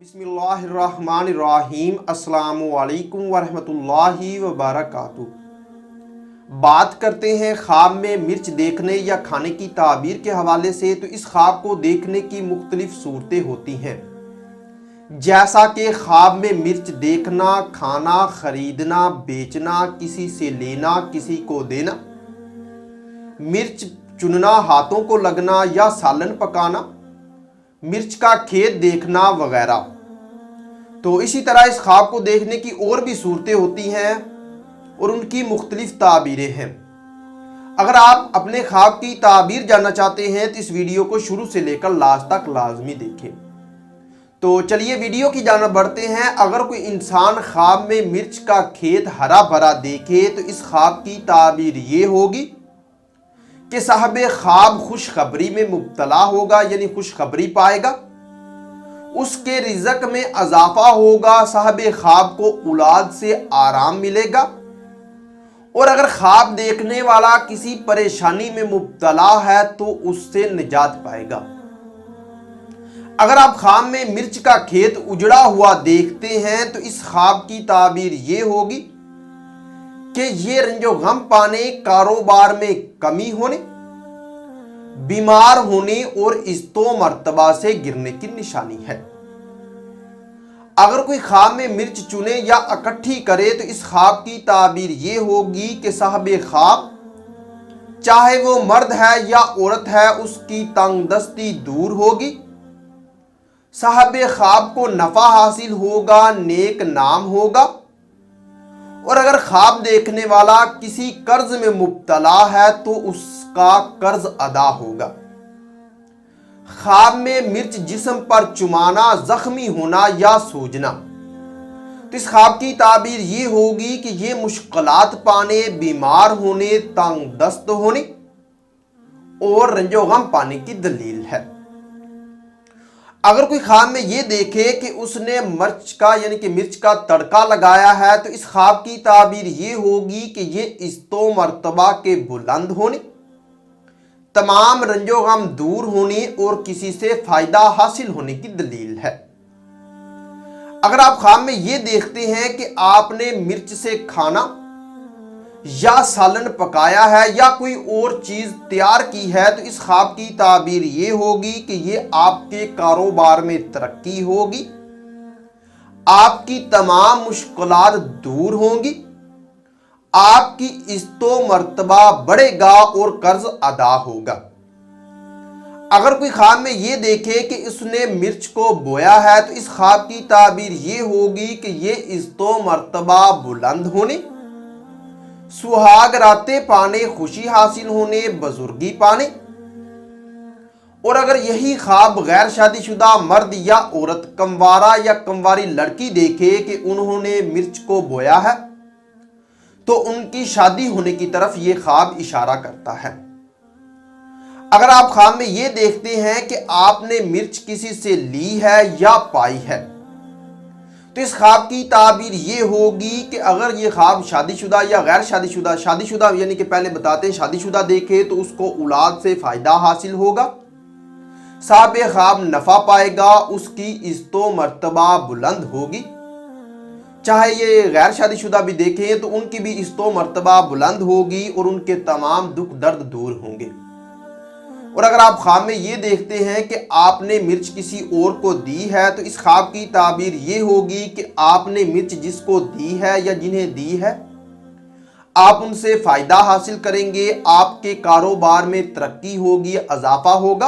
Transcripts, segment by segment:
बिस्मिल्लाहिर्रहमानिर्रहीम अस्सलामुअलैकुम वरहमतुल्लाहि वबरकातुहू। बात करते हैं ख्वाब में मिर्च देखने या खाने की ताबीर के हवाले से। तो इस ख्वाब को देखने की मुख्तलिफ सूरतें होती हैं, जैसा कि ख्वाब में मिर्च देखना, खाना, खरीदना, बेचना, किसी से लेना, किसी को देना, मिर्च चुनना, हाथों को लगना या सालन पकाना, मिर्च का खेत देखना वगैरह। तो इसी तरह इस ख्वाब को देखने की और भी सूरतें होती हैं और उनकी मुख्तलिफ ताबीरें हैं। अगर आप अपने ख्वाब की ताबीर जानना चाहते हैं तो इस वीडियो को शुरू से लेकर लास्ट तक लाजमी देखें। तो चलिए वीडियो की जानब बढ़ते हैं। अगर कोई इंसान ख्वाब में मिर्च का खेत हरा भरा देखे तो इस ख्वाब की ताबीर ये होगी कि साहब ख्वाब खुशखबरी में मुब्तला होगा, यानी खुशखबरी पाएगा, उसके रिज़्क़ में अजाफा होगा, साहब ख्वाब को औलाद से आराम मिलेगा। और अगर ख्वाब देखने वाला किसी परेशानी में मुब्तला है तो उससे निजात पाएगा। अगर आप ख्वाब में मिर्च का खेत उजड़ा हुआ देखते हैं तो इस ख्वाब की ताबीर ये होगी कि ये रंजो गम पाने, कारोबार में कमी होने, बीमार होने और इस्तो मर्तबा से गिरने की निशानी है। अगर कोई ख्वाब में मिर्च चुने या इकट्ठी करे तो इस ख्वाब की ताबीर ये होगी कि साहब ख्वाब, चाहे वो मर्द है या औरत है, उसकी तंगदस्ती दूर होगी, साहब ख्वाब को नफा हासिल होगा, नेक नाम होगा। और अगर ख्वाब देखने वाला किसी कर्ज में मुब्तला है तो उसका कर्ज अदा होगा। ख्वाब में मिर्च जिस्म पर चुमाना, जख्मी होना या सूजना, तो इस ख्वाब की ताबीर ये होगी कि ये मुश्किलात पाने, बीमार होने, तंगदस्त होने और रंजो गम पाने की दलील है। अगर कोई ख्वाब में ये देखे कि उसने मिर्च का यानी कि मिर्च का तड़का लगाया है तो इस ख्वाब की ताबीर ये होगी कि ये इस्तो मर्तबा के बुलंद होने, तमाम रंजो गम दूर होने और किसी से फायदा हासिल होने की दलील है। अगर आप ख्वाब में ये देखते हैं कि आपने मिर्च से खाना या सालन पकाया है या कोई और चीज तैयार की है तो इस ख्वाब की ताबीर ये होगी कि ये आपके कारोबार में तरक्की होगी, आपकी तमाम मुश्किलात दूर होंगी, आपकी इस्तो मर्तबा बढ़ेगा और कर्ज अदा होगा। अगर कोई ख्वाब में ये देखे कि उसने मिर्च को बोया है तो इस ख्वाब की ताबीर ये होगी कि ये इस्तो मर्तबा बुलंद होने, सुहाग रातें पाने, खुशी हासिल होने, बुजुर्गी पाने। और अगर यही ख्वाब गैर शादीशुदा मर्द या औरत, कंवारा या कंवारी लड़की देखे कि उन्होंने मिर्च को बोया है तो उनकी शादी होने की तरफ ये ख्वाब इशारा करता है। अगर आप ख्वाब में ये देखते हैं कि आपने मिर्च किसी से ली है या पाई है तो इस ख्वाब की ताबीर ये होगी कि अगर ये ख्वाब शादीशुदा या गैर शादीशुदा, शादीशुदा यानी कि पहले बताते हैं शादीशुदा देखे तो उसको औलाद से फायदा हासिल होगा, साहब ख्वाब नफा पाएगा, उसकी इस्तो मर्तबा बुलंद होगी। चाहे ये गैर शादीशुदा भी देखें तो उनकी भी इस्तो मर्तबा बुलंद होगी और उनके तमाम दुख दर्द दूर होंगे। और अगर आप ख्वाब में ये देखते हैं कि आपने मिर्च किसी और को दी है तो इस ख्वाब की ताबीर ये होगी कि आपने मिर्च जिसको दी है या जिन्हें दी है आप उनसे फायदा हासिल करेंगे, आपके कारोबार में तरक्की होगी, अजाफा होगा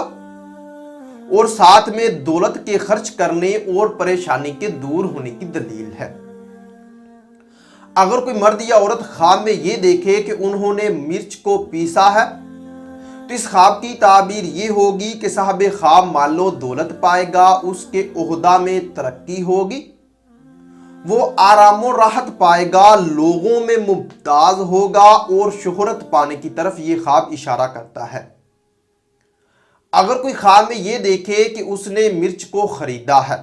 और साथ में दौलत के खर्च करने और परेशानी के दूर होने की दलील है। अगर कोई मर्द या औरत ख्वाब में ये देखे कि उन्होंने मिर्च को पीसा है तो इस ख्वाब की ताबीर ये होगी कि साहब ख्वाब मालो दौलत पाएगा, उसके ओहदा में तरक्की होगी, वो आराम और राहत पाएगा, लोगों में मुमताज होगा और शोहरत पाने की तरफ ये ख्वाब इशारा करता है। अगर कोई ख्वाब में ये देखे कि उसने मिर्च को खरीदा है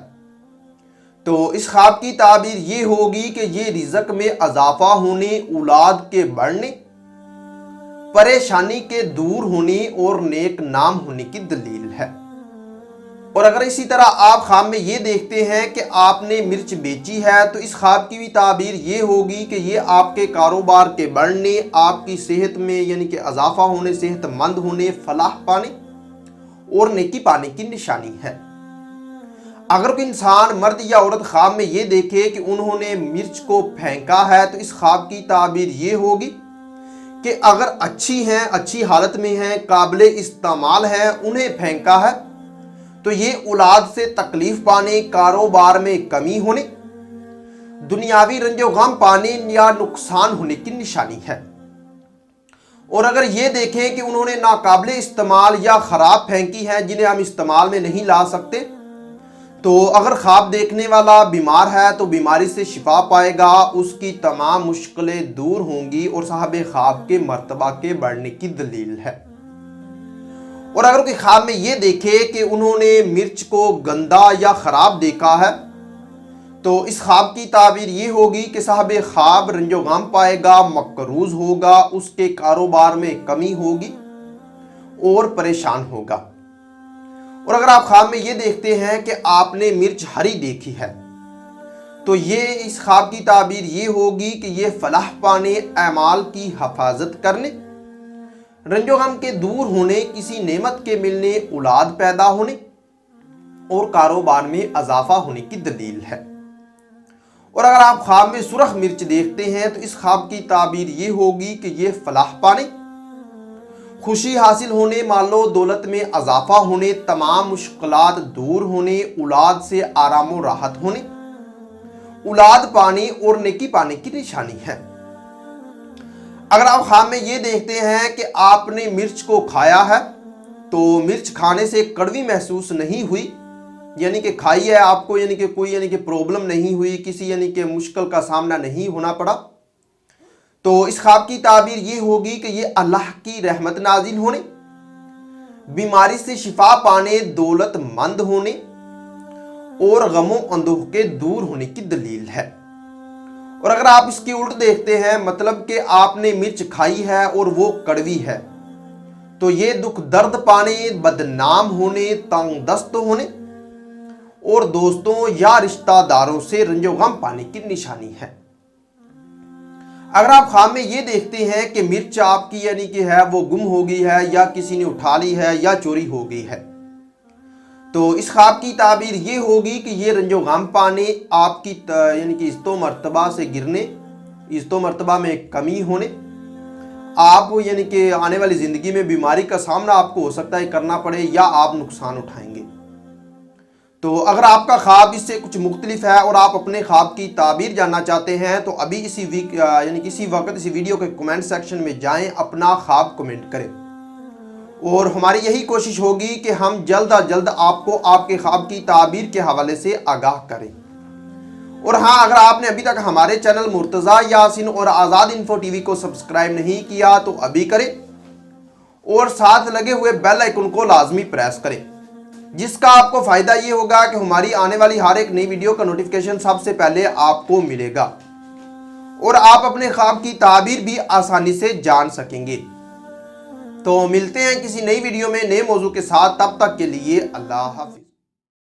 तो इस ख्वाब की ताबीर ये होगी कि ये रिज़्क़ में अजाफा होने, औलाद के बढ़ने, परेशानी के दूर होने और नेक नाम होने की दलील है। اور اگر اسی طرح آپ خواب میں یہ دیکھتے ہیں کہ آپ نے مرچ بیچی ہے تو اس خواب کی بھی تعبیر یہ ہوگی کہ یہ آپ کے کاروبار کے بڑھنے، آپ کی صحت میں یعنی کہ اضافہ ہونے، صحت مند ہونے، فلاح پانے اور نیکی پانے کی نشانی ہے۔ اگر کوئی انسان مرد یا عورت خواب میں یہ دیکھے کہ انہوں نے مرچ کو پھینکا ہے تو اس خواب کی تعبیر یہ ہوگی کہ اگر اچھی ہیں، اچھی حالت میں ہیں، قابل استعمال ہیں، انہیں پھینکا ہے تو یہ اولاد سے تکلیف پانے، کاروبار میں کمی ہونے، دنیاوی رنج و غم پانے یا نقصان ہونے کی نشانی ہے۔ اور اگر یہ دیکھیں کہ انہوں نے ناقابل استعمال یا خراب پھینکی ہیں جنہیں ہم استعمال میں نہیں لا سکتے، تو اگر خواب دیکھنے والا بیمار ہے تو بیماری سے شفا پائے گا، اس کی تمام مشکلیں دور ہوں گی اور صاحب خواب کے مرتبہ کے بڑھنے کی دلیل ہے۔ اور اگر کوئی خواب میں یہ دیکھے کہ انہوں نے مرچ کو گندا یا خراب دیکھا ہے تو اس خواب کی تعبیر یہ ہوگی کہ صاحب خواب رنج و غم پائے گا، مقروض ہوگا، اس کے کاروبار میں کمی ہوگی اور پریشان ہوگا۔ اور اگر آپ خواب میں یہ دیکھتے ہیں کہ آپ نے مرچ ہری دیکھی ہے تو یہ اس خواب کی تعبیر یہ ہوگی کہ یہ فلاح پانے، اعمال کی حفاظت کرنے، رنج و غم کے دور ہونے، کسی نعمت کے ملنے، اولاد پیدا ہونے اور کاروبار میں اضافہ ہونے کی دلیل ہے۔ اور اگر آپ خواب میں سرخ مرچ دیکھتے ہیں تو اس خواب کی تعبیر یہ ہوگی کہ یہ فلاح پانے، خوشی حاصل ہونے، مال و دولت میں اضافہ ہونے، تمام مشکلات دور ہونے، اولاد سے آرام و راحت ہونے، اولاد پانے اور نیکی پانے کی نشانی ہے۔ اگر آپ خواب میں یہ دیکھتے ہیں کہ آپ نے مرچ کو کھایا ہے تو مرچ کھانے سے کڑوی محسوس نہیں ہوئی، یعنی کہ کھائی ہے آپ کو، یعنی کہ کوئی پرابلم نہیں ہوئی، کسی مشکل کا سامنا نہیں ہونا پڑا، تو اس خواب کی تعبیر یہ ہوگی کہ یہ اللہ کی رحمت نازل ہونے، بیماری سے شفا پانے، دولت مند ہونے اور غم و اندوہ کے دور ہونے کی دلیل ہے۔ اور اگر آپ اس کی الٹ دیکھتے ہیں، مطلب کہ آپ نے مرچ کھائی ہے اور وہ کڑوی ہے، تو یہ دکھ درد پانے، بدنام ہونے، تنگ دست ہونے اور دوستوں یا رشتہ داروں سے رنج و غم پانے کی نشانی ہے۔ اگر آپ خواب میں یہ دیکھتے ہیں کہ مرچ آپ کی وہ گم ہو گئی ہے یا کسی نے اٹھا لی ہے یا چوری ہو گئی ہے، تو اس خواب کی تعبیر یہ ہوگی کہ یہ رنج و غم پانے، آپ کی عزت و مرتبہ سے گرنے، عزت و مرتبہ میں کمی ہونے، آپ آنے والی زندگی میں بیماری کا سامنا آپ کو ہو سکتا ہے کرنا پڑے یا آپ نقصان اٹھائیں گے۔ تو اگر آپ کا خواب اس سے کچھ مختلف ہے اور آپ اپنے خواب کی تعبیر جاننا چاہتے ہیں تو ابھی اسی وقت اسی ویڈیو کے کمنٹ سیکشن میں جائیں، اپنا خواب کمنٹ کریں، اور ہماری یہی کوشش ہوگی کہ ہم جلد از جلد آپ کو آپ کے خواب کی تعبیر کے حوالے سے آگاہ کریں۔ اور ہاں، اگر آپ نے ابھی تک ہمارے چینل مرتضیٰ یاسین اور آزاد انفو ٹی وی کو سبسکرائب نہیں کیا تو ابھی کریں اور ساتھ لگے ہوئے بیل آئیکن کو لازمی پریس کریں، جس کا آپ کو فائدہ یہ ہوگا کہ ہماری آنے والی ہر ایک نئی ویڈیو کا نوٹیفیکیشن سب سے پہلے آپ کو ملے گا اور آپ اپنے خواب کی تعبیر بھی آسانی سے جان سکیں گے۔ تو ملتے ہیں کسی نئی ویڈیو میں نئے موضوع کے ساتھ، تب تک کے لیے اللہ حافظ۔